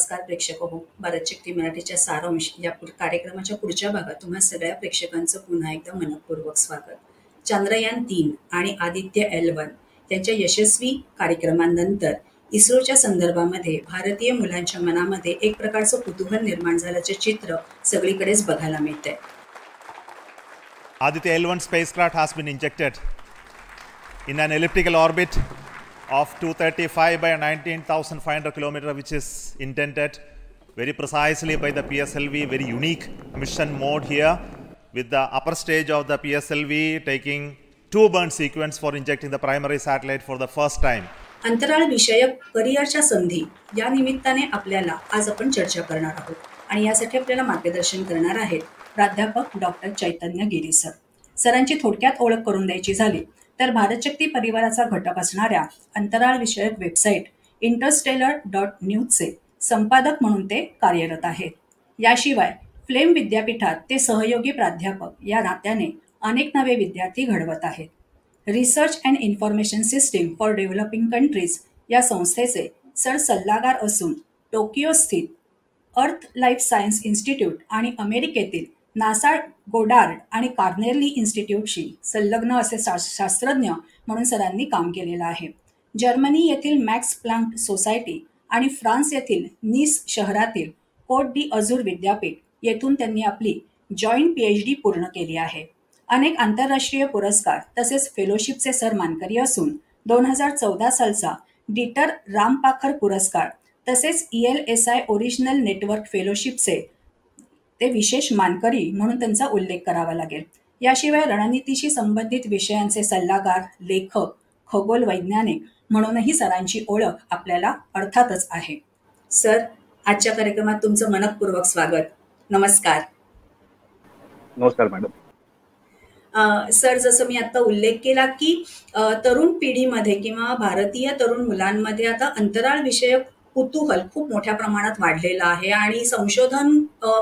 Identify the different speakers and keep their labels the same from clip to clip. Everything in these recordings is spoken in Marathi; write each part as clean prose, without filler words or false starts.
Speaker 1: नमस्कार प्रेक्षक हो. भारतशक्ती मराठीच्या सारांश या कार्यक्रमाच्या पुढच्या भागात तुम्हा सगळ्या प्रेक्षकांचं पुन्हा एकदा मनपूर्वक स्वागत. चांद्रयान-3 आणि आदित्य-L1 त्यांच्या यशस्वी कार्यक्रमांनंतर इस्रोच्या संदर्भामध्ये भारतीय मुलांच्या मनामध्ये एक प्रकारचं कुतूहल निर्माण झाल्याचे चित्र सगळीकडेच बघायला मिळतंय.
Speaker 2: Aditya-L1 spacecraft has been injected in an elliptical orbit of 235 by 19,500 kilometers, which is intended very precisely by the PSLV. Very unique mission mode here, with the upper stage of the PSLV taking two burn sequence for injecting the primary satellite for the first time.
Speaker 1: अंतराळ विषयक करिअरच्या संधी या निमित्ताने आपल्याला आज आपण चर्चा करणार आहोत आणि यासाठी आपल्याला मार्गदर्शन करणार आहेत प्राध्यापक डॉक्टर चैतन्य गिरी सर. सरांची थोडक्यात ओळख करून द्यायची झाली तर भारतशक्ती परिवाराचा घटक असणाऱ्या अंतराळ विषयक वेबसाईट interstellar.news चे संपादक म्हणून ते कार्यरत आहेत. याशिवाय फ्लेम विद्यापीठात ते सहयोगी प्राध्यापक या नात्याने अनेक नवे विद्यार्थी घडवत आहेत. Research and information system for developing countries या संस्थेचे सर सल्लागार असून टोकियो स्थित अर्थ लाईफ सायन्स इन्स्टिट्यूट आणि अमेरिकेतील नासा गोडार्ड आणि कार्नेली इन्स्टिट्यूटशी संलग्न असे शास्त्रज्ञ म्हणून सरांनी काम केलेलं आहे. जर्मनी येथील मॅक्स प्लांक सोसायटी आणि फ्रान्स येथील नीस शहरातील कोट डी अझूर विद्यापीठ येथून त्यांनी आपली जॉईंट PhD पूर्ण केली आहे. अनेक आंतरराष्ट्रीय पुरस्कार तसेच फेलोशिपचे सर मानकरी असून 2014 सालचा डीटर रामपाखर पुरस्कार तसेच ELSI ओरिजिनल नेटवर्क फेलोशिपचे ते विशेष मानकरी म्हणून त्यांचा उल्लेख करावा लागेल. याशिवाय रणनीतीशी संबंधित विषयांचे सल्लागार, लेखक, खगोल वैज्ञानिक म्हणूनही सरांची ओळख आपल्याला अर्थातच आहे. सर, आजच्या कार्यक्रमात तुमचं मनपूर्वक स्वागत. नमस्कार.
Speaker 3: नमस्कार मॅडम.
Speaker 1: सर, जसं मी आता उल्लेख केला की तरुण पिढीमध्ये किंवा भारतीय तरुण मुलांमध्ये आता अंतराळ विषयक कुतूहल खूप मोठ्या प्रमाणात वाढलेलं आहे आणि संशोधन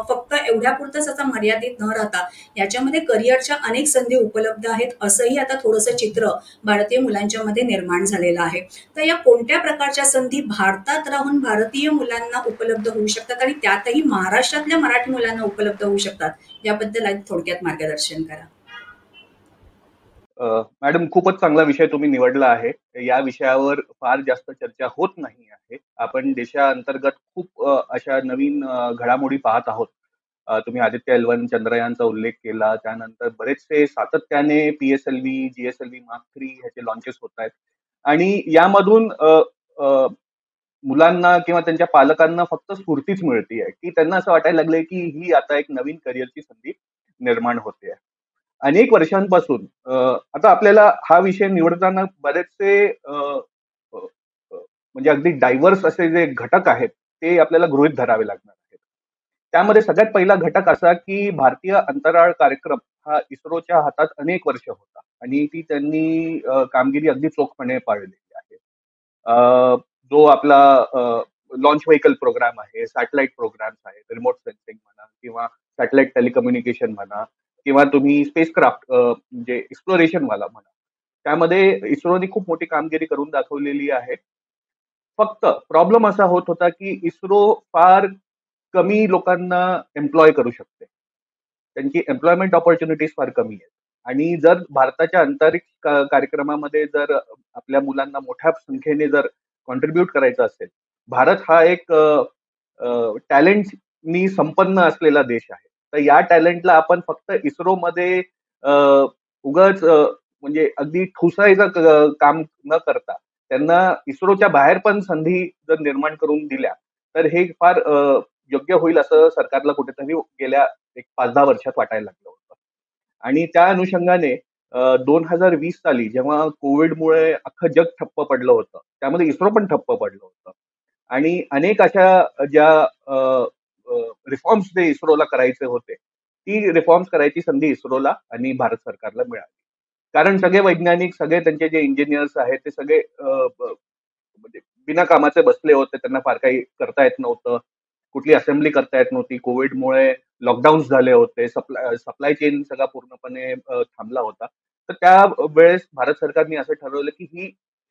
Speaker 1: फक्त एवढ्यापुरतंच आता मर्यादित न राहता याच्यामध्ये करिअरच्या अनेक संधी उपलब्ध आहेत असंही आता थोडंसं चित्र भारतीय मुलांच्या मध्ये निर्माण झालेलं आहे. तर या कोणत्या प्रकारच्या संधी भारतात राहून भारतीय मुलांना उपलब्ध होऊ शकतात आणि त्यातही महाराष्ट्रातल्या मराठी मुलांना उपलब्ध होऊ शकतात याबद्दल आज थोडक्यात मार्गदर्शन करा.
Speaker 3: मॅडम, खूपच चांगला विषय तुम्ही निवडला आहे. या विषयावर फार जास्त चर्चा होत नाही आहे. आपण देशाअंतर्गत खूप अशा नवीन घडामोडी पाहत आहोत. तुम्ही आदित्य-L1 चंद्रयानचा उल्लेख केला. त्यानंतर बरेचसे सातत्याने PSLV, GSLV Mark 3 ह्याचे लॉन्चेस होत आहेत आणि यामधून मुलांना किंवा त्यांच्या पालकांना फक्त स्फूर्तीच मिळते की त्यांना असं वाटायला लागलंय की ही आता एक नवीन करिअरची संधी निर्माण होते. अनेक वर्षांपासून आता आपल्याला हा विषय निवडताना बरेचसे म्हणजे अगदी डायव्हर्स असे जे घटक आहेत ते आपल्याला गृहीत धरावे लागणार आहेत. त्यामध्ये सगळ्यात पहिला घटक असा की भारतीय अंतराळ कार्यक्रम हा इस्रोच्या हातात अनेक वर्ष होता आणि ती त्यांनी कामगिरी अगदी चोखपणे पाळलेली आहे. जो आपला लॉन्च व्हेकल प्रोग्राम आहे, सॅटेलाइट प्रोग्राम्स आहेत, रिमोट सेन्सिंग म्हणा किंवा सॅटेलाइट टेलिकम्युनिकेशन म्हणा किंवा तुम्ही स्पेसक्राफ्ट म्हणजे एक्सप्लोरेशन वाला म्हणा, त्यामध्ये इस्रोने खूप मोठी कामगिरी करून दाखवलेली आहे. फक्त प्रॉब्लेम असा होत होता की इस्रो फार कमी लोकांना एम्प्लॉय करू शकते. त्यांची एम्प्लॉयमेंट ऑपॉर्च्युनिटीज फार कमी आहेत आणि जर भारताच्या अंतरिक्ष कार्यक्रमामध्ये जर आपल्या मुलांना मोठ्या संख्येने जर कॉन्ट्रीब्युट करायचं असेल, भारत हा एक टॅलेंटनी संपन्न असलेला देश आहे. तर या टॅलेंटला आपण फक्त इस्रोमध्ये उगाच म्हणजे अगदी ठुसायचं काम न करता त्यांना इस्रोच्या बाहेर पण संधी जर निर्माण करून दिल्या तर हे फार योग्य होईल असं सरकारला कुठेतरी गेल्या एक 5-10 वर्षात वाटायला लागलं होतं. आणि त्या अनुषंगाने 2020 साली जेव्हा कोविडमुळे अख्खं जग ठप्प पडलं होतं, त्यामध्ये इस्रो पण ठप्प पडलं होतं आणि अनेक अशा ज्या रिफॉर्म्स जे इस्रोला करायचे होते, ती रिफॉर्म्स करायची संधी इस्रोला आणि भारत सरकारला मिळाली. कारण सगळे वैज्ञानिक, सगळे त्यांचे जे इंजिनियर्स आहेत ते सगळे म्हणजे बिना कामाचे बसले होते. त्यांना फार काही करता येत नव्हतं, कुठली असेंब्ली करता येत नव्हती. कोविडमुळे लॉकडाऊन्स झाले होते, सप्लाय चेन सगळा पूर्णपणे थांबला होता. तर त्या वेळेस भारत सरकारने असं ठरवलं की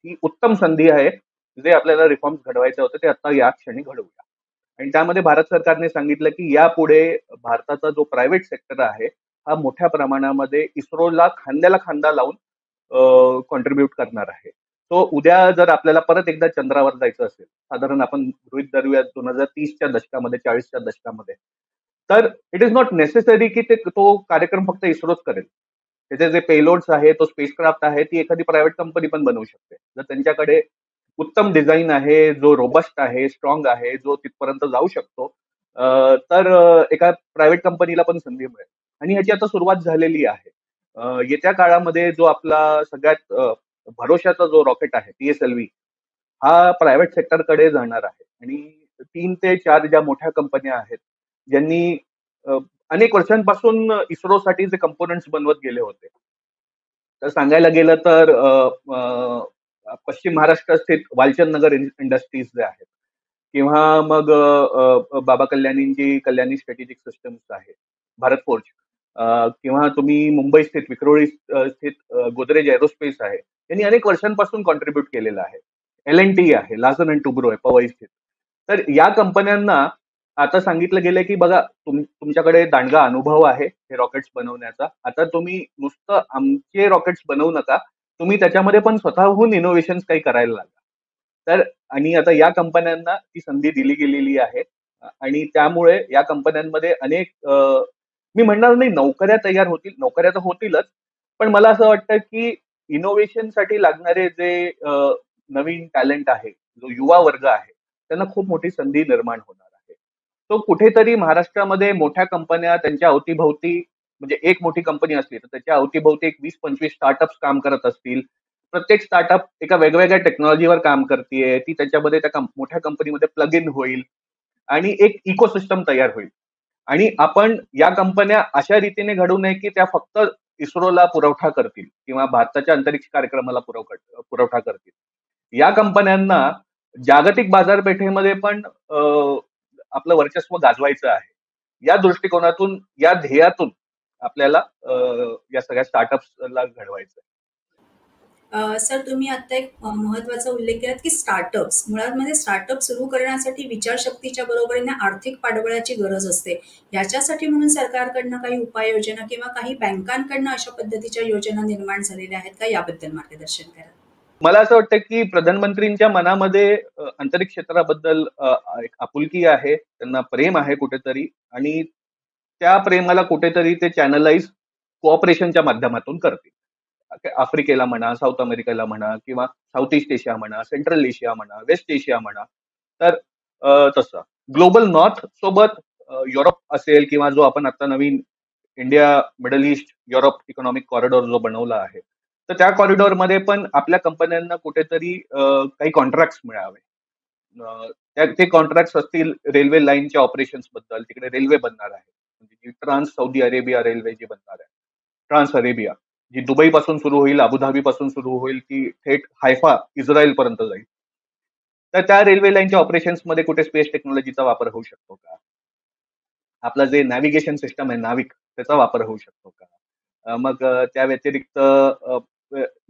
Speaker 3: ही उत्तम संधी आहे, जे आपल्याला रिफॉर्म्स घडवायचे होते ते आता या क्षणी घडवूया. आणि त्यामध्ये भारत सरकारने सांगितलं की यापुढे भारताचा जो प्रायव्हेट सेक्टर आहे हा मोठ्या प्रमाणामध्ये इस्रोला खांद्याला खांदा लावून कॉन्ट्रीब्युट करणार आहे. तो उद्या जर आपल्याला परत एकदा चंद्रावर जायचं असेल, साधारण आपण गृहीत धरूया 2030च्या दशकामध्ये, 40च्या दशकामध्ये, तर इट इज नॉट नेसेसरी की तो कार्यक्रम फक्त इस्रोच करेल. त्याचे जे पेलोड्स आहे, तो स्पेसक्राफ्ट आहे, ती एखादी प्रायव्हेट कंपनी पण बनवू शकते. जर त्यांच्याकडे उत्तम डिझाईन आहे, जो रोबस्ट आहे, स्ट्रॉंग आहे, जो तिथपर्यंत जाऊ शकतो, तर एका प्रायव्हेट कंपनीला पण संधी मिळेल. आणि ह्याची आता सुरुवात झालेली आहे. येत्या काळामध्ये जो आपला सगळ्यात भरोशाचा जो रॉकेट आहे, PSLV, हा प्रायव्हेट सेक्टरकडे जाणार आहे. आणि 3 ते 4 ज्या मोठ्या कंपन्या आहेत, ज्यांनी अ, अनेक वर्षांपासून इस्रोसाठी जे कंपोनंट्स बनवत गेले होते. तर सांगायला गेलं तर पश्चिम महाराष्ट्र स्थित वालचंद नगर इंडस्ट्रीज जे आहेत, किंवा मग बाबा कल्याणींची कल्याणी स्ट्रॅटेजिक सिस्टम्स आहे, भारत फोर्ज, किंवा तुम्ही मुंबई स्थित विक्रोळी स्थित गोदरेज एरोस्पेस आहे. यांनी अनेक वर्षांपासून कॉन्ट्रीब्युट केलेलं आहे. L&T आहे, लार्सन अँड टुब्रो आहे पवई स्थित. तर या कंपन्यांना आता सांगितलं गेलंय की बघा, तुमच्याकडे दांडगा अनुभव आहे हे रॉकेट्स बनवण्याचा. आता तुम्ही नुसतं आमचे रॉकेट्स बनवू नका, तुम्ही त्याच्यामध्ये पण स्वतःहून इनोव्हेशन्स काही करायला लागा. तर आणि आता या कंपन्यांना ती संधी दिली गेलेली आहे. आणि त्यामुळे या कंपन्यांमध्ये अनेक मी म्हणणार नाही नोकऱ्या तयार होतील, नोकऱ्या तर होतीलच, पण मला असं वाटतं की इनोव्हेशनसाठी लागणारे जे नवीन टॅलेंट आहे, जो युवा वर्ग आहे, त्यांना खूप मोठी संधी निर्माण होणार आहे. तो कुठेतरी महाराष्ट्रामध्ये मोठ्या कंपन्या त्यांच्या अवतीभोवती, म्हणजे एक मोठी कंपनी असली तर त्याच्या अवतीभोवती एक 20-25 स्टार्टअप्स काम करत असतील. प्रत्येक स्टार्टअप एका वेगवेगळ्या टेक्नॉलॉजीवर काम करतेय, ती त्याच्यामध्ये त्या मोठ्या कंपनीमध्ये प्लग इन होईल आणि एक इकोसिस्टम तयार होईल. आणि आपण या कंपन्या अशा रीतीने घडू नये की त्या फक्त इस्रोला पुरवठा करतील किंवा भारताच्या अंतरिक्ष कार्यक्रमाला पुरवठा करतील. या कंपन्यांना जागतिक बाजारपेठेमध्ये पण आपलं वर्चस्व गाजवायचं आहे. या दृष्टिकोनातून, या ध्येयातून आपल्याला या सगळ्या स्टार्टअप्सला घडवायचं आहे.
Speaker 1: सर, तुम्ही आता एक महत्वाचा उल्लेख केलात की स्टार्टअप्स. मुळात म्हणजे स्टार्टअप सुरू करण्यासाठी विचारशक्तीच्या बरोबरीने आर्थिक पाठबळाची गरज असते. याच्यासाठी म्हणून सरकारकडनं काही उपाययोजना किंवा काही बँकांकडनं अशा पद्धतीच्या योजना निर्माण झालेल्या आहेत का? याबद्दल मार्गदर्शन करा.
Speaker 3: मला असं वाटतं की प्रधानमंत्रींच्या मनामध्ये अंतरिक्ष क्षेत्राबद्दल एक आपुलकी आहे, त्यांना प्रेम आहे कुठेतरी, आणि त्या प्रेमाला कुठेतरी ते चॅनलाइज कोऑपरेशनच्या माध्यमातून करतील. आफ्रिकेला म्हणा, साऊथ अमेरिकेला म्हणा, किंवा साऊथ ईस्ट एशिया म्हणा, सेंट्रल एशिया म्हणा, वेस्ट एशिया म्हणा. तर तसं ग्लोबल नॉर्थ सोबत युरोप असेल, किंवा जो आपण आता नवीन India Middle East Europe economic corridor जो बनवला आहे, तर त्या कॉरिडॉरमध्ये पण आपल्या कंपन्यांना कुठेतरी काही कॉन्ट्रॅक्ट मिळावे. ते कॉन्ट्रॅक्ट असतील रेल्वे लाईनच्या ऑपरेशन्स बद्दल. तिकडे रेल्वे बनणार आहे, म्हणजे ट्रान्स सौदी अरेबिया रेल्वे जी बनणार आहे, ट्रान्स अरेबिया, जी दुबई पासून सुरू होईल, अबुधाबी पासून सुरू होईल, ती थेट हायफा इस्रायल पर्यंत जाईल. तर त्या रेल्वे लाईनच्या ऑपरेशन्स मध्ये कुठे स्पेस टेक्नॉलॉजीचा वापर होऊ शकतो का? आपलं जे नॅव्हिगेशन सिस्टम आहे नाविक, त्याचा वापर होऊ शकतो का? मग त्या व्यतिरिक्त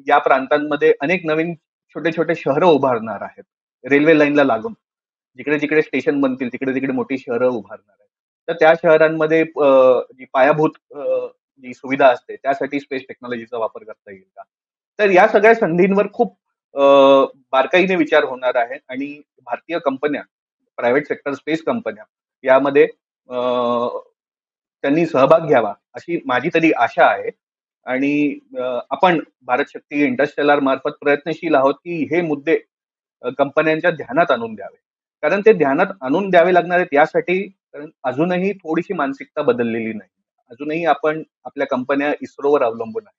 Speaker 3: या प्रांतांमध्ये अनेक नवीन छोटे छोटे शहरं उभारणार आहेत रेल्वे लाईनला लागून. जिकडे जिकडे स्टेशन बनतील तिकडे तिकडे मोठी शहरं उभारणार आहेत. तर त्या शहरांमध्ये जी पायाभूत जी सुविधा असते त्यासाठी स्पेस टेक्नॉलॉजीचा वापर करता येईल का? तर या सगळ्या संधींवर खूप बारकाईने विचार होणार आहे. आणि भारतीय कंपन्या, प्रायव्हेट सेक्टर स्पेस कंपन्या, यामध्ये त्यांनी सहभाग घ्यावा अशी माझी तरी आशा आहे. आणि आपण भारत शक्ती इंटरस्टेलर मार्फत प्रयत्नशील आहोत की हे मुद्दे कंपन्यांच्या ध्यानात आणून द्यावे. कारण ते ध्यानात आणून द्यावे लागणार आहेत यासाठी, कारण अजूनही थोडीशी मानसिकता बदललेली नाही. अजूनही आपण आपल्या कंपन्या इस्रोवर अवलंबून आहेत.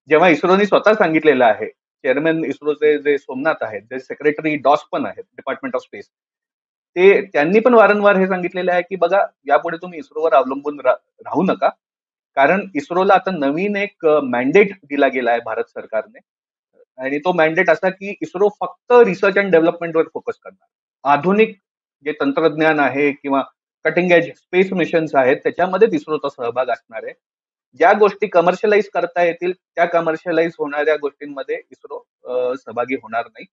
Speaker 3: जेव्हा इस्रोने स्वतः सांगितलेलं आहे, चेअरमॅन इस्रोचे जे सोमनाथ आहेत, जे सेक्रेटरी डॉस पण आहेत, डिपार्टमेंट ऑफ स्पेस, त्यांनी पण वारंवार हे सांगितलेलं आहे की बघा, यापुढे तुम्ही इस्रोवर अवलंबून राहू नका. कारण इस्रोला आता नवीन एक मॅन्डेट दिला गेला आहे भारत सरकारने. आणि तो मॅन्डेट असा की इस्रो फक्त रिसर्च अँड डेव्हलपमेंटवर फोकस करणार. आधुनिक जे तंत्रज्ञान आहे किंवा कटिंग एज स्पेस मिशन्स आहेत त्याच्यामध्येच इस्रोचा सहभाग असणार आहे. ज्या गोष्टी कमर्शियलाइज करता येतील त्या कमर्शियलाइज होणाऱ्या गोष्टींमध्ये इस्रो सहभागी होणार नाही.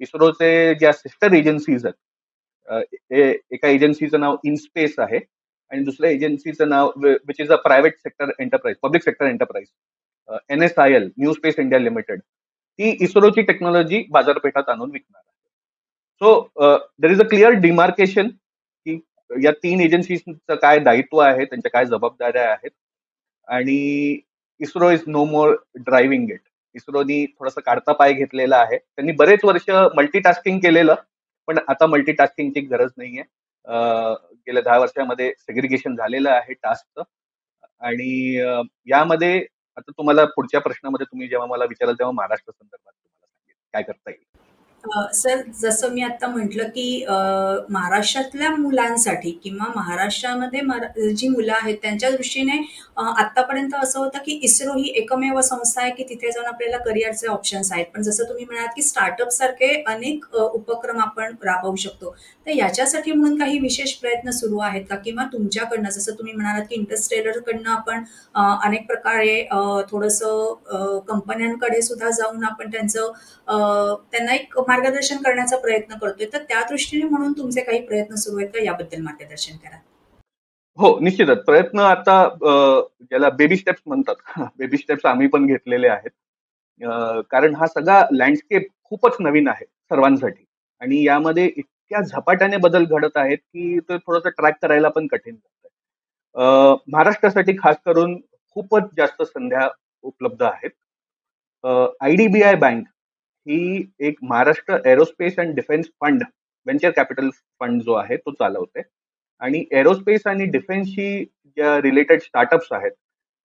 Speaker 3: इस्रोचे ज्या सिस्टर एजन्सीज आहेत एका एजन्सीचं नाव इनस्पेस आहे आणि दुसऱ्या एजन्सीचं नाव which is a private sector enterprise, public sector enterprise, NSIL, New Space India Limited, ती इस्रोची टेक्नॉलॉजी बाजारपेठात आणून विकणार आहे. So there is a clear demarcation की या 3 एजन्सीचं काय दायित्व आहे, त्यांच्या काय जबाबदाऱ्या आहेत, आणि ISRO is no more driving it. इस्रोनी थोडासा काढता पाय घेतलेला आहे. त्यांनी बरेच वर्ष मल्टीटास्किंग केलेलं, पण आता मल्टीटास्किंगची गरज नाहीये. गेल्या 10 वर्षामध्ये सेग्रिगेशन झालेलं आहे टास्कचं. आणि यामध्ये आता तुम्हाला पुढच्या प्रश्नामध्ये तुम्ही जेव्हा मला विचाराल तेव्हा महाराष्ट्र संदर्भात तुम्हाला सांगेल काय करता येईल.
Speaker 1: सर, जसं मी आता म्हटलं की महाराष्ट्रातल्या मुलांसाठी किंवा महाराष्ट्रामध्ये जी मुलं आहेत त्यांच्या दृष्टीने आतापर्यंत असं होतं की इस्रो ही एकमेव संस्था आहे की तिथे जाऊन आपल्याला करिअरचे ऑप्शन्स आहेत. पण जसं तुम्ही म्हणालात की स्टार्टअप सारखे अनेक उपक्रम आपण राबवू शकतो. तर याच्यासाठी म्हणून काही विशेष प्रयत्न सुरू आहेत का? किंवा तुमच्याकडनं जसं तुम्ही म्हणालात की इंटरस्टेलरकडनं आपण अनेक प्रकारे थोडंसं कंपन्यांकडे सुद्धा जाऊन आपण त्यांना एक मार्गदर्शन करण्याचा प्रयत्न करतोय. तर त्या दृष्टीने म्हणून तुमचे काही प्रयत्न सुरू आहेत का? याबद्दल मार्गदर्शन करा.
Speaker 3: हो, निश्चितच प्रयत्न आता ज्याला बेबी स्टेप्स म्हणतात बेबी स्टेप्स आम्ही पण घेतलेले आहेत. कारण हा सगळा लँडस्केप खूपच नवीन आहे सर्वांसाठी आणि यामध्ये इतक्या झपाट्याने बदल घडत आहेत की ते थोडंसं ट्रॅक करायला पण कठीण जातंय. महाराष्ट्रासाठी खास करून खूपच जास्त संध्या उपलब्ध आहेत. IDBI बँक ही एक Maharashtra aerospace and defence fund, venture capital fund जो आहे तो चालवते आणि एरोस्पेस आणि डिफेन्सशी ज्या रिलेटेड स्टार्टअप्स आहेत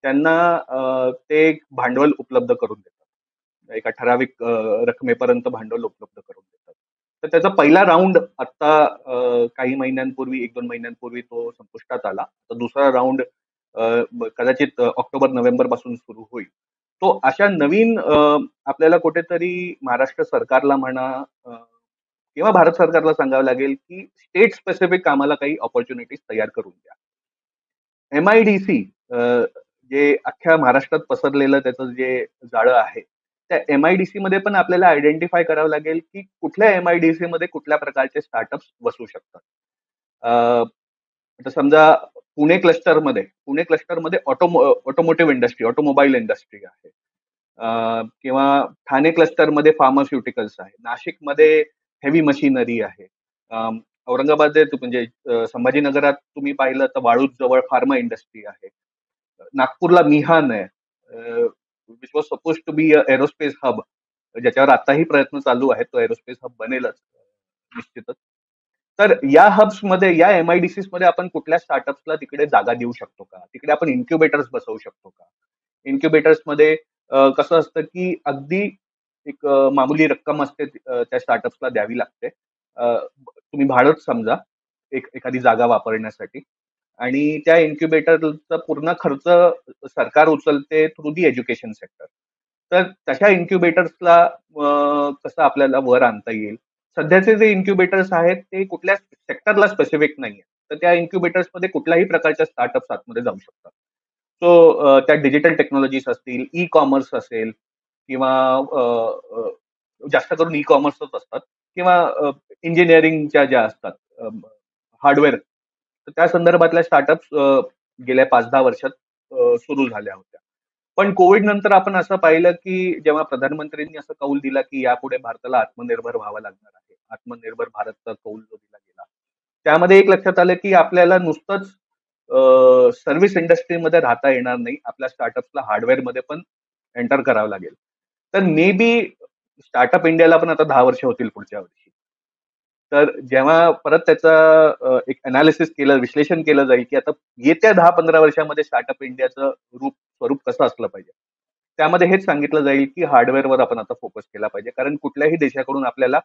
Speaker 3: त्यांना ते एक भांडवल उपलब्ध करून देतात. एका ठराविक रकमेपर्यंत भांडवल उपलब्ध करून देतात. तर त्याचा पहिला राऊंड आता काही महिन्यांपूर्वी, 1-2 महिन्यांपूर्वी तो संपुष्टात आला. तर दुसरा राऊंड कदाचित ऑक्टोबर-नोव्हेंबर पासून सुरू होईल. तो अशा नवीन आपल्याला कुठेतरी महाराष्ट्र सरकारला म्हणा किंवा भारत सरकारला सांगावं लागेल की स्टेट स्पेसिफिक आम्हाला काही ऑपॉर्च्युनिटीज तयार करून द्या. MIDC जे अख्ख्या महाराष्ट्रात पसरलेलं त्याचं जे जाळं आहे त्या MIDC मध्ये पण आपल्याला आयडेंटिफाय करावं लागेल की कुठल्या MIDC मध्ये कुठल्या प्रकारचे स्टार्टअप्स बसू शकतात. आता समजा पुणे क्लस्टरमध्ये ऑटोमोटिव्ह इंडस्ट्री, ऑटोमोबाईल इंडस्ट्री आहे. किंवा ठाणे क्लस्टरमध्ये फार्मास्युटिकल्स आहे. नाशिकमध्ये हेवी मशिनरी आहे. औरंगाबाद म्हणजे संभाजीनगरात तुम्ही पाहिलं तर वाळूज जवळ फार्मा इंडस्ट्री आहे. नागपूरला मिहान आहे, which was suppose to be a aerospace hub, ज्याच्यावर आताही प्रयत्न चालू आहेत. तो एरोस्पेस हब बनेलच निश्चितच. तर या हब्समध्ये, या MIDCs मध्ये आपण कुठल्या स्टार्टअप्सला तिकडे जागा देऊ शकतो का? तिकडे आपण इन्क्युबेटर्स बसवू शकतो का? इन्क्युबेटर्समध्ये कसं असतं की अगदी एक मामूली रक्कम असते त्या स्टार्टअप्सला द्यावी लागते. तुम्ही भाडंच समजा एखादी जागा वापरण्यासाठी, आणि त्या इन्क्युबेटरचा पूर्ण खर्च सरकार उचलते थ्रू दी एज्युकेशन सेक्टर. तर तशा इन्क्युबेटर्सला कसं आपल्याला वर आणता येईल? सध्याचे जे इन्क्युबेटर्स आहेत ते कुठल्या सेक्टरला स्पेसिफिक नाहीये. तर त्या इन्क्युबेटर्समध्ये कुठल्याही प्रकारच्या स्टार्टअप्स आतमध्ये जाऊ शकतात. सो त्या डिजिटल टेक्नॉलॉजीज असतील, ई कॉमर्स असेल किंवा जास्त करून ई कॉमर्सच असतात किंवा इंजिनिअरिंगच्या ज्या असतात हार्डवेअर, तर त्या संदर्भातल्या स्टार्टअप्स गेल्या 5-10 वर्षात सुरू झाल्या होत्या. पण कोविड नंतर आपण असं पाहिलं की जेव्हा प्रधानमंत्र्यांनी असं कौल दिला की यापुढे भारताला आत्मनिर्भर व्हावं लागणार आहे, आत्मनिर्भर भारतचा कौल जो दिला गेला, त्यामध्ये एक लक्षात आलं की आपल्याला नुसतंच सर्व्हिस इंडस्ट्रीमध्ये राहता येणार नाही, आपल्या स्टार्टअप्सला हार्डवेअरमध्ये पण एंटर करावं लागेल. तर मे बी स्टार्टअप इंडियाला पण आता 10 वर्ष होतील पुढच्या वर्षी. तर जेव्हा परत त्याचं एक अनालिसिस केलं, विश्लेषण केलं जाईल की आता येत्या 10-15 वर्षामध्ये स्टार्टअप इंडियाचं स्वरूप कसं असलं पाहिजे, त्यामध्ये हेच सांगितलं जाईल की हार्डवेअरवर आपण आता फोकस केला पाहिजे. कारण कुठल्याही देशाकडून आपल्याला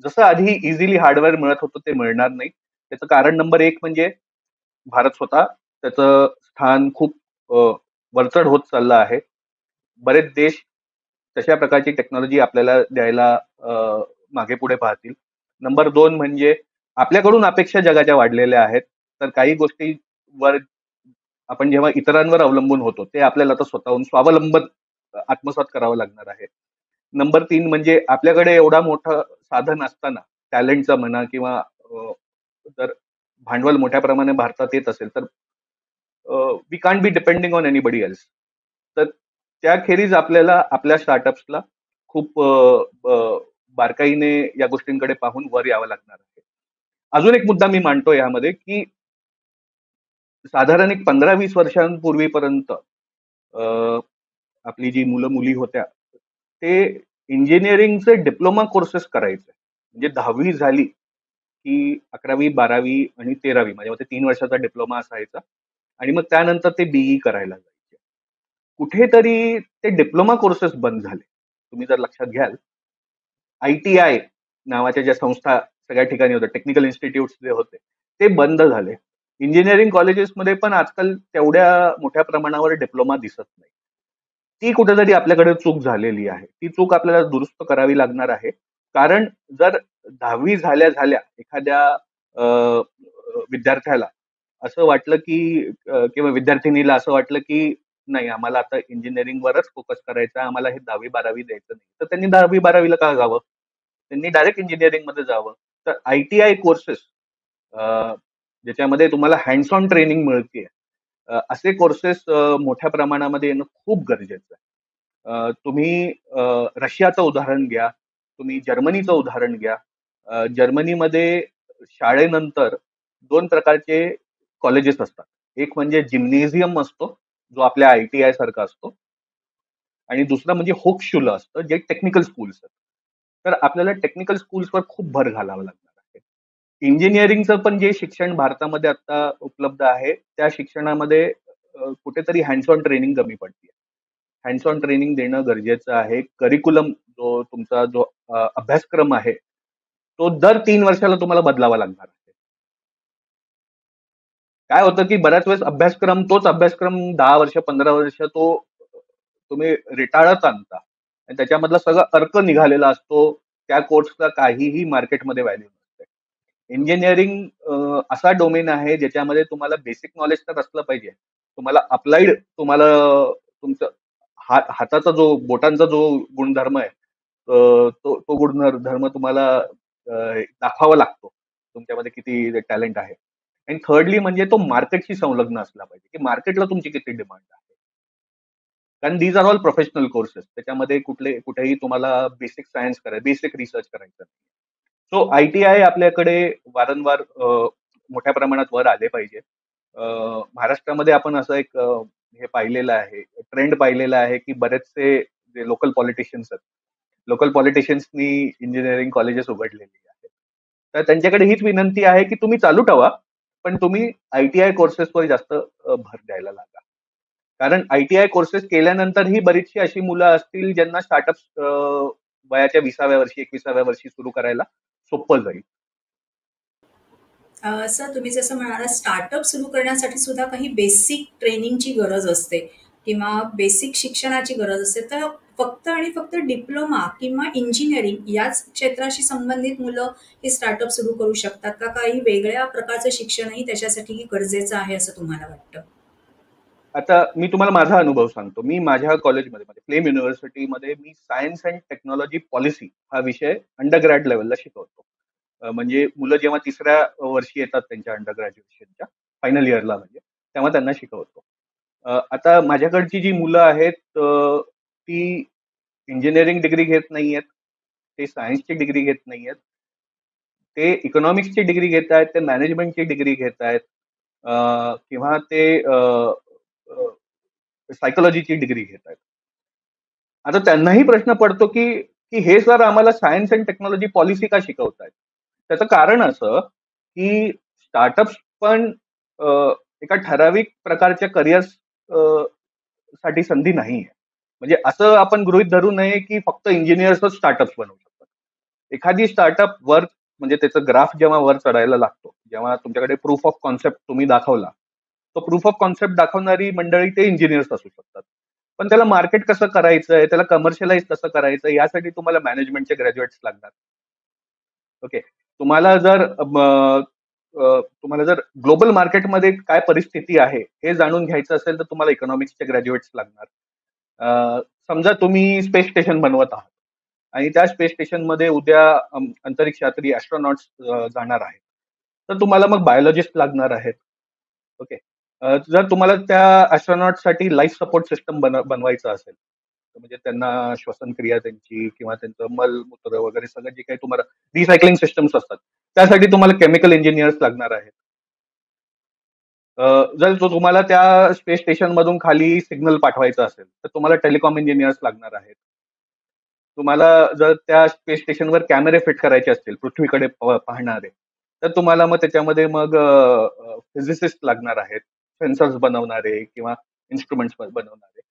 Speaker 3: जसं आधी इझिली हार्डवेअर मिळत होतं ते मिळणार नाही. त्याचं कारण नंबर 1 म्हणजे भारत स्वतः त्याचं स्थान खूप वरचढ होत चाललं आहे. बरेच देश तशा प्रकारची टेक्नॉलॉजी आपल्याला द्यायला मागे पुढे पाहतील. नंबर 2 म्हणजे आपल्याकडून अपेक्षा जगाच्या वाढलेल्या आहेत. तर काही गोष्टीवर आपण जेव्हा इतरांवर अवलंबून होतो ते आपल्याला आता स्वतःहून स्वावलंबन आत्मसात करावं लागणार आहे. नंबर 3 म्हणजे आपल्याकडे एवढा मोठं साधन असताना, टॅलेंटचं म्हणा किंवा जर भांडवल मोठ्या प्रमाणे भारतात येत असेल तर we can't be depending on anybody else. तर त्याखेरीज आपल्याला आपल्या स्टार्टअप्सला खूप बारकाईने या गोष्टींकडे पाहून वर यावं लागणार आहे. अजून एक मुद्दा मी मांडतो यामध्ये की साधारण एक 15-20 वर्षांपूर्वीपर्यंत आपली जी मुलं मुली होत्या ते इंजिनिअरिंगचे डिप्लोमा कोर्सेस करायचे. म्हणजे 10वी झाली की 11वी 12वी आणि 13वी म्हणजे मग ते 3 वर्षाचा डिप्लोमा असायचा आणि मग त्यानंतर ते बीई करायला जायचे. कुठेतरी ते डिप्लोमा कोर्सेस बंद झाले. तुम्ही जर लक्षात घ्याल ITI नावाच्या ज्या संस्था सगळ्या ठिकाणी होत्या, टेक्निकल इन्स्टिट्यूट जे होते ते बंद झाले. इंजिनिअरिंग कॉलेजेसमध्ये पण आजकाल तेवढ्या मोठ्या प्रमाणावर डिप्लोमा दिसत नाही. ती कुठेतरी आपल्याकडे चूक झालेली आहे. ती चूक आपल्याला दुरुस्त करावी लागणार आहे. कारण जर 10वी झाल्या झाल्या एखाद्या विद्यार्थ्याला असं वाटलं की किंवा विद्यार्थिनीला असं वाटलं की नाही आम्हाला आता इंजिनिअरिंगवरच फोकस करायचा, आम्हाला हे 10वी-12वी द्यायचं नाही, तर त्यांनी 10वी-12वीला का जावं? त्यांनी डायरेक्ट इंजिनिअरिंगमध्ये जावं. तर ITI कोर्सेस ज्याच्यामध्ये तुम्हाला हँड्स ऑन ट्रेनिंग मिळते, असे कोर्सेस मोठ्या प्रमाणामध्ये येणं खूप गरजेचं आहे. तुम्ही रशियाचं उदाहरण घ्या, तुम्ही जर्मनीचं उदाहरण घ्या. जर्मनीमध्ये शाळेनंतर 2 प्रकारचे कॉलेजेस असतात. एक म्हणजे जिम्नेझियम असतो, जो आपल्या ITI सारखा असतो आणि दुसरं म्हणजे होchschule असतं, जे टेक्निकल स्कूल्स आहेत. तर आपल्याला टेक्निकल स्कूल्सवर खूप भर घालावा लागणार आहे. इंजिनिअरिंगचं पण जे शिक्षण भारतामध्ये आता उपलब्ध आहे, त्या शिक्षणामध्ये कुठेतरी हँड्स ऑन ट्रेनिंग कमी पडते. हँड्स ऑन ट्रेनिंग देणं गरजेचं आहे. करिक्युलम जो तुमचा जो अभ्यासक्रम आहे, तो दर 3 वर्षाला तुम्हाला बदलावा लागणार आहे. काय होतं की बऱ्याच वेळेस तोच अभ्यासक्रम 10 वर्ष 15 वर्ष तो तुम्ही रेटाळत आणता आणि त्याच्यामधला सगळा अर्क निघालेला असतो. त्या कोर्सला काहीही मार्केटमध्ये व्हॅल्यू नसते. इंजिनिअरिंग असा डोमेन आहे ज्याच्यामध्ये तुम्हाला बेसिक नॉलेज तर असलं पाहिजे. तुम्हाला अप्लाइड तुमचं हाताचा जो बोटांचा जो गुणधर्म आहे तो गुणधर्म तुम्हाला दाखवावा लागतो. तुमच्यामध्ये किती टॅलेंट आहे. आणि थर्डली म्हणजे तो मार्केटशी संलग्न असला पाहिजे की मार्केटला तुमची किती डिमांड आहे. कारण these are all professional courses. त्याच्यामध्ये कुठेही तुम्हाला बेसिक सायन्स करायचं, बेसिक रिसर्च करायचं. सो ITI आपल्याकडे वारंवार मोठ्या प्रमाणात वर आले पाहिजे. महाराष्ट्रामध्ये आपण असं एक हे पाहिलेलं आहे, ट्रेंड पाहिलेला आहे की बरेचसे जे लोकल पॉलिटिशियन्स आहेत, लोकल पॉलिटिशियन्सनी इंजिनिअरिंग कॉलेजेस उघडलेली आहेत. तर त्यांच्याकडे हीच विनंती आहे की तुम्ही चालू ठेवा, पण तुम्ही ITI कोर्सेसवर जास्त भर द्यायला लागा. कारण ITI कोर्सेस केल्यानंतर ही बरीचशी अशी मुलं असतील ज्यांना स्टार्टअप वयाच्या 20व्या वर्षी 21व्या वर्षी सुरू करायला सोपं जाईल.
Speaker 1: सर तुम्ही जसं म्हणाला स्टार्टअप सुरू करण्यासाठी सुद्धा काही बेसिक ट्रेनिंगची गरज असते किंवा बेसिक शिक्षणाची गरज असते. तर फक्त आणि फक्त डिप्लोमा किंवा इंजिनिअरिंग याच क्षेत्राशी संबंधित मुलं हे स्टार्टअप सुरू करू शकतात का? काही वेगळ्या प्रकारचं शिक्षणही त्याच्यासाठी गरजेचं आहे असं तुम्हाला वाटतं?
Speaker 3: आता मी तुम्हाला माझा अनुभव सांगतो. मी माझ्या कॉलेजमध्ये म्हणजे फ्लेम युनिव्हर्सिटीमध्ये मी सायन्स अँड टेक्नॉलॉजी पॉलिसी हा विषय अंडरग्रॅड लेवलला शिकवतो. म्हणजे मुलं जेव्हा 3ऱ्या वर्षी येतात त्यांच्या अंडर ग्रॅज्युएशनच्या फायनल इयरला म्हणजे तेव्हा त्यांना शिकवतो. आता माझ्याकडची जी मुलं आहेत ती इंजिनिअरिंग डिग्री घेत नाहीयेत, ते सायन्सची डिग्री घेत नाहीयेत, ते इकॉनॉमिक्सची डिग्री घेत आहेत, ते मॅनेजमेंटची डिग्री घेत आहेत किंवा ते सायकोलॉजीची डिग्री घेत आहेत. आता त्यांनाही प्रश्न पडतो की की हे सर आम्हाला सायन्स अँड टेक्नॉलॉजी पॉलिसी का शिकवतायत? त्याचं कारण असं की स्टार्टअप्स पण एका ठराविक प्रकारच्या करिअर्स साठी संधी नाहीये. म्हणजे असं आपण गृहीत धरू नये की फक्त इंजिनियर्सच स्टार्टअप्स बनवू शकतात. एखादी स्टार्टअप वर म्हणजे त्याचं ग्राफ जेव्हा वर चढायला लागतो, जेव्हा तुमच्याकडे प्रूफ ऑफ कॉन्सेप्ट तुम्ही दाखवला, तो प्रूफ ऑफ कॉन्सेप्ट दाखवणारी मंडळी ते इंजिनियर्स असू शकतात. पण त्याला मार्केट कसं करायचंय, त्याला कमर्शियलाइज कसं करायचं यासाठी तुम्हाला मॅनेजमेंटचे ग्रॅज्युएट्स लागणार. ओके. तुम्हाला जर ग्लोबल मार्केटमध्ये काय परिस्थिती आहे हे जाणून घ्यायचं असेल तर तुम्हाला इकॉनॉमिक्सचे ग्रॅज्युएट्स लागणार. समजा तुम्ही स्पेस स्टेशन बनवत आहात आणि त्या स्पेस स्टेशनमध्ये उद्या अंतरिक्ष यात्री ऍस्ट्रॉनॉट्स जाणार आहेत. तर तुम्हाला मग बायोलॉजिस्ट लागणार आहेत. ओके. जर तुम्हाला त्या ॲस्ट्रॉनॉटसाठी लाईफ सपोर्ट सिस्टम बनवायचं असेल, तर म्हणजे त्यांना श्वसनक्रिया त्यांची किंवा त्यांचं मलमूत्र वगैरे सगळं जे काही तुम्हाला रिसायकलिंग सिस्टम्स असतात, त्यासाठी तुम्हाला केमिकल इंजिनियर्स लागणार आहेत. जर तुम्हाला त्या स्पेस स्टेशन मधून खाली सिग्नल पाठवायचा असेल, तर तुम्हाला टेलिकॉम इंजिनियर्स लागणार आहेत. तुम्हाला जर त्या स्पेस स्टेशनवर कॅमेरे फिट करायचे असतील पृथ्वीकडे पाहणारे, तर तुम्हाला मग त्याच्यामध्ये मग फिजिसिस्ट लागणार आहेत, सेन्सर्स बनवणारे किंवा इन्स्ट्रुमेंट्स बनवणारे.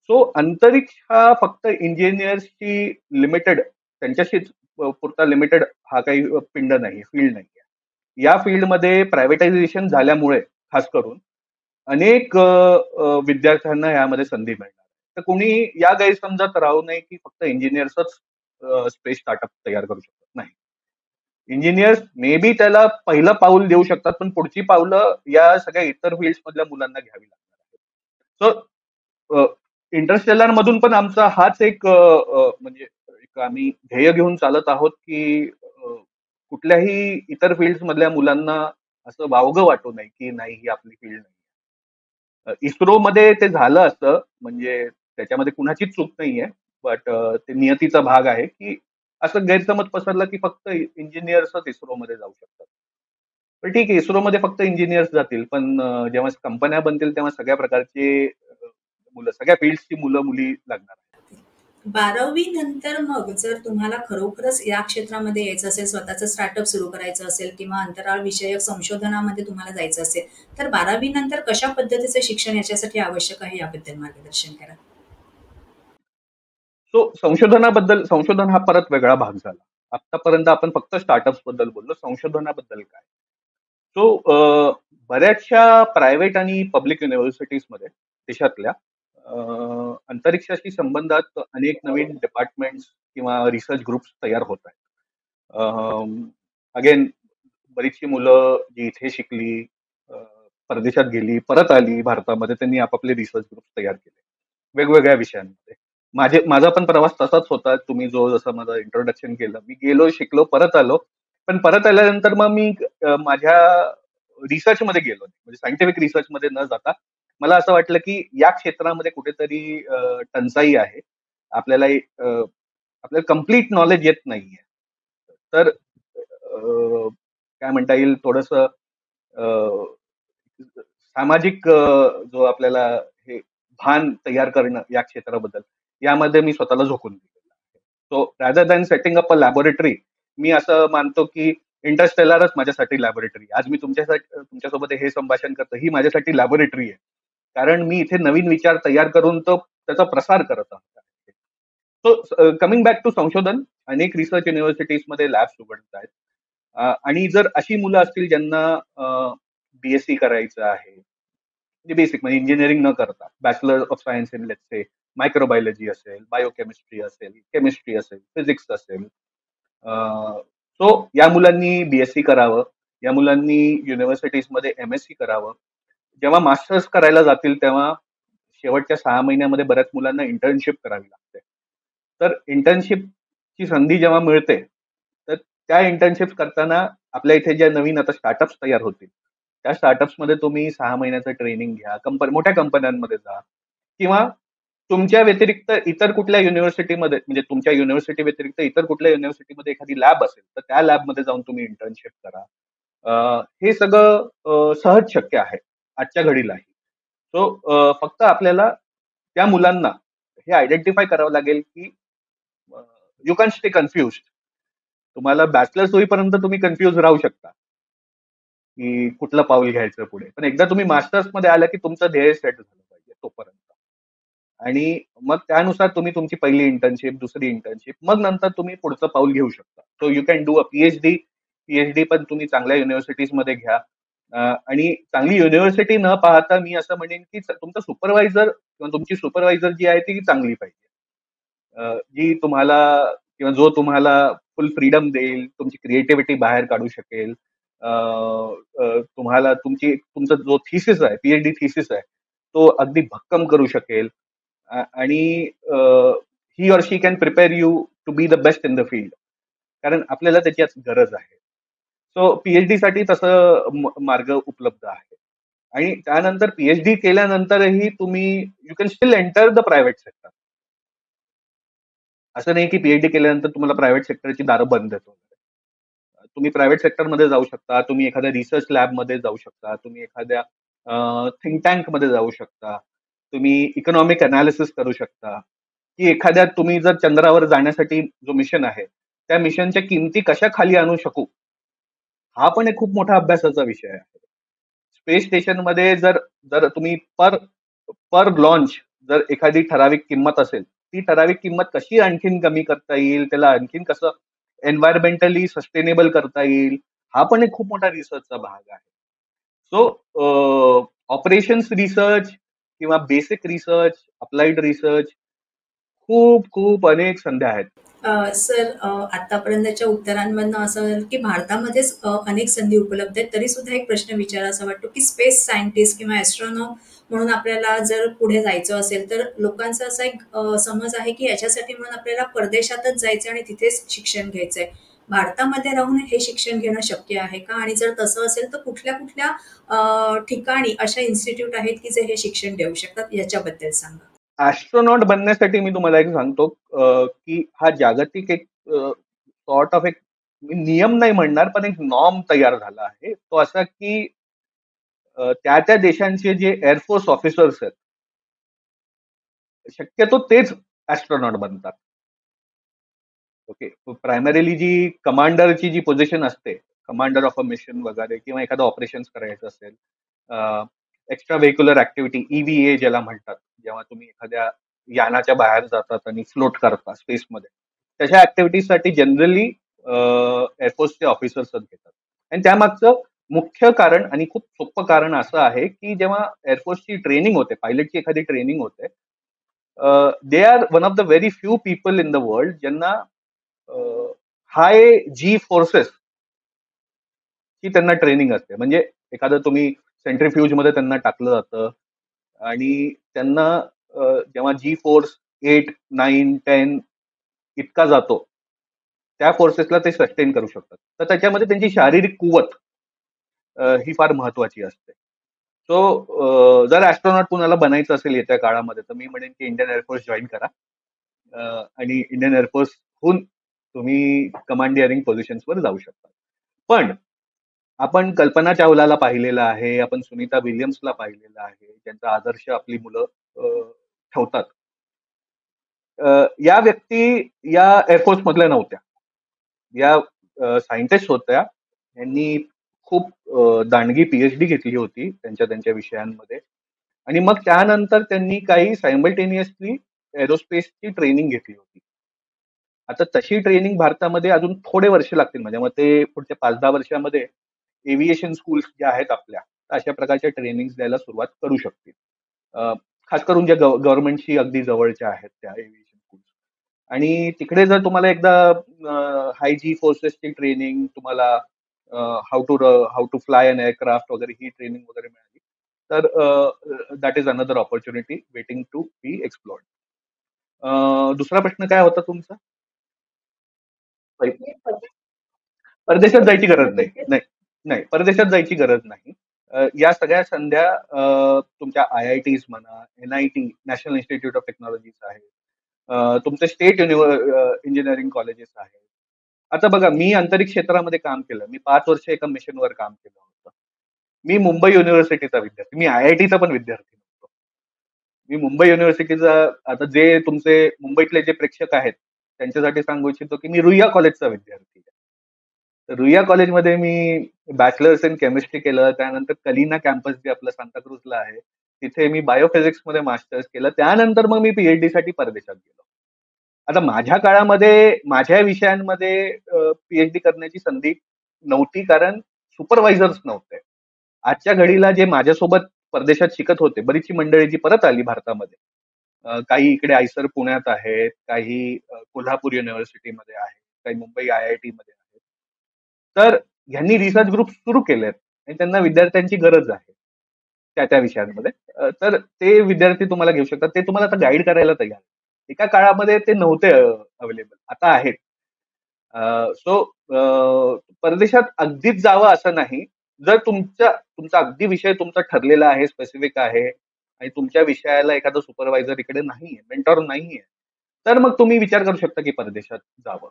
Speaker 3: सो अंतरिक्ष हा फक्त इंजिनियर्सची लिमिटेड, त्यांच्याशीच पुरता लिमिटेड हा काही पिंड नाही, फील्ड नाही. या फील्डमध्ये प्रायव्हेटायझेशन झाल्यामुळे खास करून अनेक विद्यार्थ्यांना यामध्ये संधी मिळणार. तर कोणी या गैरसमजात राहू नये की फक्त इंजिनियर्सच स्पेस स्टार्टअप तयार करू शकतात. नाही, इंजिनियर्स मे बी त्याला पहिलं पाऊल देऊ शकतात, पण पुढची पावलं या सगळ्या इतर फील्ड्स मधल्या मुलांना घ्यावी लागणार आहेत. सो इंटरस्टेलर मधून पण आमचा हाच एक म्हणजे एक आम्ही ध्येय घेऊन चालत आहोत की कुठल्याही इतर फील्ड्स मधल्या मुलांना असं वावगं वाटू नये की नाही ही आपली फील्ड नाही. इस्रो मध्ये ते झालं असतं, म्हणजे त्याच्यामध्ये कुणाचीच चूक नाहीये, बट ते नियतीचा भाग आहे की असं गैरसमज पसरला की फक्त इंजिनियर्सच इस्रोमध्ये जाऊ शकतात. पण ठीक आहे, इस्रोमध्ये फक्त इंजिनियर्स जातील, पण जेव्हा कंपन्या बनतील तेव्हा सगळ्या प्रकारचे मुलं, सगळ्या फील्ड्सची मुलं मुली लागणार.
Speaker 1: 12वी नंतर मग जर तुम्हाला खरोखरच या क्षेत्रामध्ये यायचं असेल, स्वतःचं स्टार्टअप सुरू करायचं असेल किंवा अंतराळ विषयक संशोधनामध्ये तुम्हाला जायचं असेल, तर 12वी नंतर कशा पद्धतीचं शिक्षण याच्यासाठी आवश्यक आहे याबद्दल मार्गदर्शन करा.
Speaker 3: सो संशोधन हा परत वेगळा भाग झाला. आतापर्यंत आपण फक्त स्टार्टअप्स बद्दल बोललो, संशोधनाबद्दल काय? सो बऱ्याचशा प्रायव्हेट आणि पब्लिक युनिव्हर्सिटीजमध्ये देशातल्या अंतरिक्षाशी संबंधात अनेक नवीन डिपार्टमेंट्स किंवा रिसर्च ग्रुप्स तयार होत आहेत. अगेन बरीचशी मुलं जी इथे शिकली, परदेशात गेली, परत आली भारतामध्ये, त्यांनी आपापले रिसर्च ग्रुप तयार केले वेगवेगळ्या विषयांमध्ये. माझा पण प्रवास तसाच होता. तुम्ही जसं माझं इंट्रोडक्शन केलं, मी गेलो, शिकलो, परत आलो. पण परत आल्यानंतर मग मी माझ्या रिसर्चमध्ये गेलो, म्हणजे सायंटिफिक रिसर्चमध्ये न जाता मला असं वाटलं की या क्षेत्रामध्ये कुठेतरी टंचाई आहे. आपल्याला आपल्याला कम्प्लीट नॉलेज येत नाहीये. तर काय म्हणता येईल, थोडंसं सामाजिक जो आपल्याला हे भान तयार करणं या क्षेत्राबद्दल, यामध्ये मी स्वतःला झोकून दिलेलं आहे. So rather than setting up a laboratory, मी असं मानतो की इंटरस्टेलरच माझ्यासाठी लॅबोरेटरी. आज मी तुमच्यासोबत हे संभाषण करतो, ही माझ्यासाठी लॅबोरेटरी आहे. कारण मी इथे नवीन विचार तयार करून तो त्याचा प्रसार करत आहोत. सो कमिंग बॅक टू संशोधन, अनेक रिसर्च युनिव्हर्सिटीजमध्ये लॅब्स उघडत आहेत. आणि जर अशी मुलं असतील ज्यांना बीएससी करायचं आहे, म्हणजे बेसिक म्हणजे इंजिनिअरिंग न करता bachelor of science in let's say microbiology असेल, बायोकेमिस्ट्री असेल, केमिस्ट्री असेल, फिजिक्स असेल, सो या मुलांनी बीएससी करावं, या मुलांनी युनिव्हर्सिटीजमध्ये एमएससी करावं. जेव्हा मास्टर्स करायला जातील तेव्हा शेवटच्या 6 महिन्यामध्ये बऱ्याच मुलांना इंटर्नशिप करावी लागते. तर इंटर्नशिपची संधी जेव्हा मिळते, तर त्या इंटर्नशिप करताना आपल्या इथे ज्या नवीन आता स्टार्टअप्स तयार होतील, त्या स्टार्टअप्समध्ये तुम्ही 6 महिन्याचं ट्रेनिंग घ्या, मोठ्या कंपन्यांमध्ये जा, किंवा तुमच्या व्यतिरिक्त इतर कुठल्या युनिव्हर्सिटीमध्ये, म्हणजे तुमच्या युनिव्हर्सिटी व्यतिरिक्त इतर कुठल्या युनिव्हर्सिटीमध्ये एखादी लॅब असेल, तर त्या लॅबमध्ये जाऊन तुम्ही इंटर्नशिप करा. हे सगळं सहज शक्य आहे आजच्या घडीलाही. सो फक्त आपल्याला त्या मुलांना हे आयडेंटिफाय करावं लागेल की यू कॅन स्टे कन्फ्युज. तुम्हाला बॅचलर्स होईपर्यंत तुम्ही कन्फ्युज राहू शकता की कुठलं पाऊल घ्यायचं पुढे, पण एकदा तुम्ही मास्टर्स मध्ये आला की तुमचं ध्येय सेट झालं पाहिजे तोपर्यंत. आणि मग त्यानुसार तुम्ही तुमची पहिली इंटर्नशिप, दुसरी इंटर्नशिप, मग नंतर तुम्ही पुढचं पाऊल घेऊ शकता. So you can do a PhD पण तुम्ही चांगल्या युनिव्हर्सिटीजमध्ये घ्या. आणि चांगली युनिव्हर्सिटी न पाहता मी असं म्हणेन की तुमचा सुपरवायझर किंवा तुमची सुपरवायझर जी आहे ती चांगली पाहिजे, जी तुम्हाला किंवा जो तुम्हाला फुल फ्रीडम देईल, तुमची क्रिएटिव्हिटी बाहेर काढू शकेल, तुम्हाला तुमचा जो थिसिस आहे, पीएचडी थिसिस आहे, तो अगदी भक्कम करू शकेल, आणि he or she can prepare you to be the best in the field, कारण आपल्याला त्याची गरज आहे. सो पीएचडी साठी तसं मार्ग उपलब्ध आहे. आणि त्यानंतर पीएचडी केल्यानंतरही तुम्ही you can still enter the private sector. असं नाही की पीएचडी केल्यानंतर तुम्हाला प्रायव्हेट सेक्टरची दारं बंद आहेत. तुम्ही प्रायव्हेट सेक्टरमध्ये जाऊ शकता, तुम्ही एखाद्या रिसर्च लॅबमध्ये जाऊ शकता, तुम्ही एखाद्या थिंक टँकमध्ये जाऊ शकता, तुम्ही इकॉनॉमिक अनालिसिस करू शकता, की एखाद्या तुम्ही जर चंद्रावर जाण्यासाठी जो मिशन आहे त्या मिशनच्या किमती कशा खाली आणू शकू, हा पण एक खूप मोठा अभ्यासाचा विषय आहे. स्पेस स्टेशनमध्ये जर जर तुम्ही पर पर लॉन्च जर एखादी ठराविक किंमत असेल, ती ठराविक किंमत कशी आणखीन कमी करता येईल, त्याला आणखीन कसं एन्व्हायरमेंटली सस्टेनेबल करता येईल, हा पण एक खूप मोठा रिसर्चचा भाग आहे. सो ऑपरेशन्स रिसर्च किंवा बेसिक रिसर्च, अप्लाइड रिसर्च, खूप खूप अनेक संध्या आहेत.
Speaker 1: सर, आतापर्यंतच्या उत्तरांमधनं असं झालं की भारतामध्येच अनेक संधी उपलब्ध आहेत. तरी सुद्धा एक प्रश्न विचारावा वाटतो की स्पेस सायंटिस्ट किंवा ॲस्ट्रॉनॉम म्हणून आपल्याला जर पुढे जायचं असेल तर लोकांचा असा एक समज आहे की याच्यासाठी म्हणून आपल्याला परदेशातच जायचं आणि तिथेच शिक्षण घ्यायचं आहे. भारतामध्ये राहून हे शिक्षण घेणं शक्य आहे का? आणि जर तसं असेल तर कुठल्या कुठल्या ठिकाणी अशा इन्स्टिट्यूट आहेत की जे हे शिक्षण देऊ शकतात, याच्याबद्दल सांगा.
Speaker 3: ॲस्ट्रॉनॉट बनण्यासाठी मी तुम्हाला एक सांगतो की हा जागतिक एक सॉर्ट ऑफ एक, मी नियम नाही म्हणणार पण एक नॉर्म तयार झाला आहे. तो असा की त्या त्या देशांचे जे एअरफोर्स ऑफिसर्स आहेत शक्यतो तेच ॲस्ट्रॉनॉट बनतात. ओके, प्रायमरीली जी कमांडरची जी पोझिशन असते, कमांडर ऑफ अ मिशन वगैरे किंवा एखादं ऑपरेशन्स करायचं असेल, एक्स्ट्रा व्हेक्युलर ऍक्टिव्हिटी EVA ज्याला म्हणतात, जेव्हा तुम्ही एखाद्या यानाच्या बाहेर जातात आणि फ्लोट करता स्पेसमध्ये, तशा ऍक्टिव्हिटीसाठी जनरली एअरफोर्सचे ऑफिसर्सच घेतात. आणि त्यामागचं मुख्य कारण आणि खूप सोपं कारण असं आहे की जेव्हा एअरफोर्सची ट्रेनिंग होते, पायलटची एखादी ट्रेनिंग होते, they are one of the very few people in the world ज्यांना हाय जी फोर्सेस ही त्यांना ट्रेनिंग असते. म्हणजे एखादं तुम्ही सेंट्रीफ्यूज मध्ये त्यांना टाकलं जातं आणि त्यांना जेव्हा जी फोर्स 8, 9, 10 इतका जातो, त्या फोर्सेसला ते सस्टेन करू शकतात. तर त्याच्यामध्ये त्यांची शारीरिक कुवत ही फार महत्वाची असते. सो जर ॲस्ट्रॉनॉट कुणाला बनायचं असेल येत्या काळामध्ये, तर मी म्हणेन की इंडियन एअरफोर्स जॉईन करा आणि इंडियन एअरफोर्सहून तुम्ही कमांडियरिंग पोझिशन्सवर जाऊ शकता. पण आपण कल्पना चावलाला पाहिलेलं आहे, आपण सुनीता विलियम्सला पाहिलेलं आहे, त्यांचा आदर्श आपली मुलं ठेवतात. या व्यक्ती या एअरफोर्स मधल्या नव्हत्या, या सायंटिस्ट होत्या. यांनी खूप दांडगी पीएचडी घेतली होती त्यांच्या त्यांच्या विषयांमध्ये. आणि मग त्यानंतर त्यांनी काही सायमल्टेनियसली एरोस्पेसची ट्रेनिंग घेतली होती. आता तशी ट्रेनिंग भारतामध्ये अजून थोडे वर्ष लागतील, माझ्या मते पुढच्या 5-10 वर्षामध्ये एव्हिएशन स्कूल्स ज्या आहेत आपल्या, अशा प्रकारच्या ट्रेनिंग द्यायला सुरुवात करू शकतील. खास करून ज्या गव्हर्नमेंटशी अगदी जवळच्या आहेत त्या एव्हिएशन स्कूल्स. आणि तिकडे जर तुम्हाला एकदा हाय जी फोर्सेसची ट्रेनिंग, तुम्हाला how to fly an aircraft वगैरे ही ट्रेनिंग वगैरे मिळाली, तर that is another opportunity waiting to be explored. दुसरा प्रश्न काय होता तुमचा? परदेशात जायची गरज नाही. नाही नाही, परदेशात जायची गरज नाही. या सगळ्या संध्या तुमच्या IITs म्हणा, NIT national institute of technologies आहे, तुमचे स्टेट इंजिनिअरिंग कॉलेजेस आहेत. आता बघा, मी अंतरिक्ष क्षेत्रामध्ये काम केलं, मी 5 वर्ष एका मिशनवर काम केलं होतं. मी मुंबई युनिव्हर्सिटीचा विद्यार्थी, मी IITचा पण विद्यार्थी नव्हतो. मी मुंबई युनिव्हर्सिटीचा, आता जे तुमचे मुंबईतले जे प्रेक्षक आहेत त्यांच्यासाठी सांगू इच्छितो की मी रुईया कॉलेजचा विद्यार्थी आहे. तर रुईया कॉलेजमध्ये मी बॅचलर्स इन केमिस्ट्री केलं. त्यानंतर कलिना कॅम्पस जे आपलं सांताक्रूजला आहे, तिथे मी बायोफिजिक्स मध्ये मास्टर्स केलं. त्यानंतर मग मी पीएचडी साठी परदेशात गेलो. आता माझ्या काळामध्ये माझ्या विषयांमध्ये पीएचडी करण्याची संधी नव्हती, कारण सुपरवायझर्स नव्हते. आजच्या घडीला जे माझ्यासोबत परदेशात शिकत होते, बरीचशी मंडळी जी परत आली भारतामध्ये, काही इकडे आयसर पुण्यात आहेत, काही कोल्हापूर युनिव्हर्सिटीमध्ये आहेत, काही मुंबई IIT मध्ये आहेत. तर ह्यांनी रिसर्च ग्रुप सुरू केलेत आणि त्यांना विद्यार्थ्यांची गरज आहे त्या त्या विषयांमध्ये. तर ते विद्यार्थी तुम्हाला घेऊ शकतात, ते तुम्हाला आता गाईड करायला तयार. एका काळामध्ये ते नव्हते अवेलेबल, आता आहेत. सो परदेशात अगदीच जावं असं नाही. जर तुमचा अगदी विषय तुमचा ठरलेला आहे, स्पेसिफिक आहे आणि तुमच्या विषयाला एखादा सुपरवायझर इकडे नाहीये, मेंटॉर नाहीये, तर मग तुम्ही विचार करू शकता की परदेशात जावं.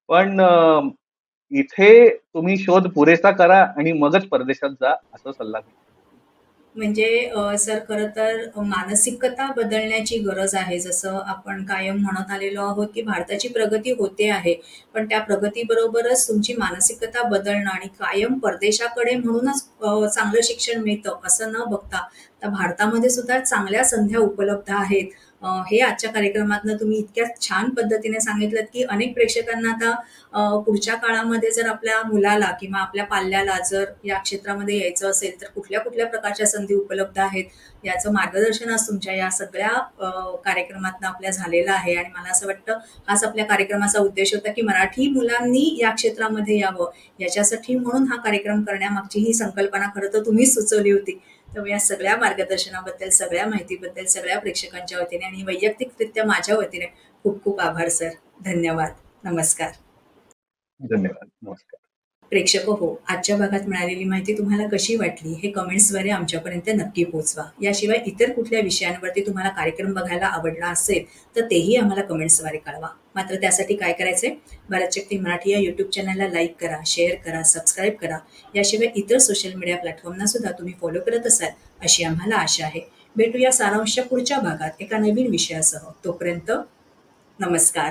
Speaker 3: पण इथे तुम्ही शोध पुरेसा करा आणि मगच परदेशात जा, असा सल्ला मी.
Speaker 1: म्हणजे सर खरं तर मानसिकता बदलण्याची गरज आहे. जसं आपण कायम म्हणत आलेलो आहोत, की भारताची प्रगती होते आहे. पण त्या प्रगतीबरोबरच तुमची मानसिकता बदलणं आणि कायम परदेशाकडे म्हणूनच चांगलं शिक्षण मिळतं असं न बघता, तर भारतामध्ये सुद्धा चांगल्या संध्या उपलब्ध आहेत. हे आजच्या कार्यक्रमातनं तुम्ही इतक्या छान पद्धतीने सांगितलंत, की अनेक प्रेक्षकांना आता पुढच्या काळामध्ये जर आपल्या मुलाला किंवा आपल्या पाल्याला जर या क्षेत्रामध्ये यायचं असेल तर कुठल्या कुठल्या प्रकारच्या संधी उपलब्ध आहेत याचं मार्गदर्शन आज तुमच्या या सगळ्या कार्यक्रमातनं आपल्या झालेलं आहे. आणि मला असं वाटतं हाच आपल्या कार्यक्रमाचा उद्देश होता, की मराठी मुलांनी या क्षेत्रामध्ये यावं याच्यासाठी म्हणून हा कार्यक्रम करण्यामागची ही संकल्पना खरं तर तुम्हीच सुचवली होती. तर या सगळ्या मार्गदर्शनाबद्दल, सगळ्या माहितीबद्दल, सगळ्या प्रेक्षकांच्या वतीने आणि वैयक्तिकरित्या माझ्या वतीने खूप खूप आभार सर. धन्यवाद. नमस्कार.
Speaker 3: धन्यवाद. नमस्कार.
Speaker 1: प्रेक्षक हो, आजच्या भागात मिळालेली माहिती तुम्हाला कशी वाटली हे कमेंट्सद्वारे आमच्यापर्यंत नक्की पोहोचवा. याशिवाय इतर कुठल्या विषयांवरती तुम्हाला कार्यक्रम बघायला आवडला असेल तर तेही आम्हाला कमेंट्सद्वारे कळवा. मात्र त्यासाठी काय करायचंय, भारत शक्ती मराठी या यूट्यूब चॅनलला लाईक करा, शेअर करा, सबस्क्राईब करा. याशिवाय इतर सोशल मीडिया प्लॅटफॉर्मना सुद्धा तुम्ही फॉलो करत असाल अशी आम्हाला आशा आहे. भेटूया सारांशच्या पुढच्या भागात एका नवीन विषयासह. तोपर्यंत नमस्कार.